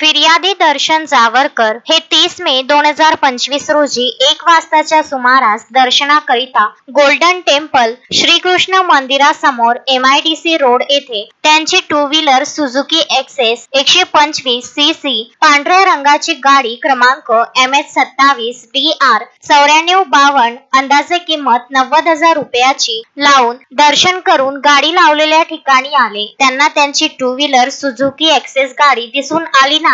फिर्यादी दर्शन जावरकर हे 30 मे 2025 रोजी 1 वाजताच्या सुमारास दर्शनाकरिता गोल्डन टेम्पल श्रीकृष्ण मंदिरासमोर MIDC रोड येथे त्यांची 2 व्हीलर सुझुकी एक्सेस 125 CC पांढऱ्या रंगाची गाडी क्रमांक MH27 DR 9452 अंदाजे किंमत 90,000 रुपयाची लावून दर्शन करून गाडी लावलेल्या ठिकाणी आले. त्यांना त्यांची 2 व्हीलर सुझुकी एक्सेस गाडी दिसून आली नाही.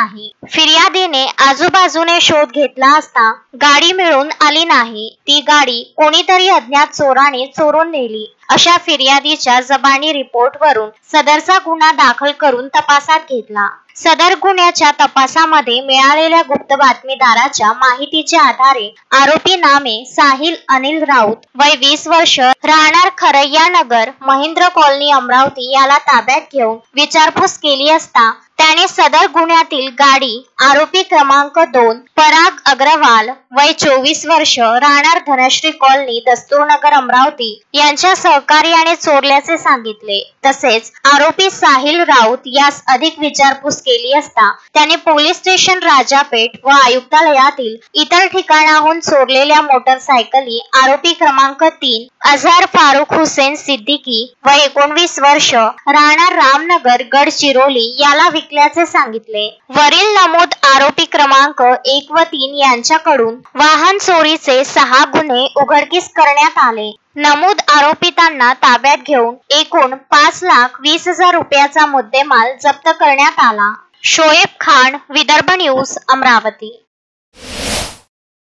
फिर्यादीने आजूबाजूने शोध घेतला असता गाडी मिळून आली नाही. ती गाडी कोणीतरी अज्ञात चोराने चोरून नेली अशा फिर्यादीच्या जबानी रिपोर्टवरून सदरचा गुन्हा दाखल करून तपासात घेतला. सदर गुन्ह्याच्या तपासामध्ये मिळालेल्या गुप्त बातमीदाराच्या माहितीच्या आधारे आरोपी नामे साहिल अनिल राऊत वय 20 वर्ष राहणार खरैया नगर महिंद्र कॉलनी अमरावती याला ताब्यात घेऊन विचारपूस केली असता त्याने सदर गुन्ह्यातील गाडी आरोपी क्रमांक 2 पराग अग्रवाल वय 24 वर्ष राहणार धनश्री कॉलनी दस्तूरनगर अमरावती यांच्या सहकार्याने चोरल्याचे सांगितले. तसेच आरोपी साहिल राऊत यास अधिक विचारपूस केली असता त्याने पोलीस स्टेशन राजापेठ व आयुक्तालयातील इतर ठिकाणाहून चोरलेल्या मोटरसायकली आरोपी क्रमांक 3 अझहर फारुख हुसेन सिद्दीकी वय 19 वर्ष राहणार रामनगर गडचिरोली याला विकल्याचे सांगितले. वरील नमूद आरोपी क्रमांक 1 व 3 यांच्याकडून वाहन चोरीचे 6 गुन्हे उघडकीस करण्यात आले. नमूद आरोपितांना ताब्यात घेऊन एकूण 5,20,000 रुपयाचा मुद्देमाल जप्त करण्यात आला. शोएब खान, विदर्भ न्यूज, अमरावती.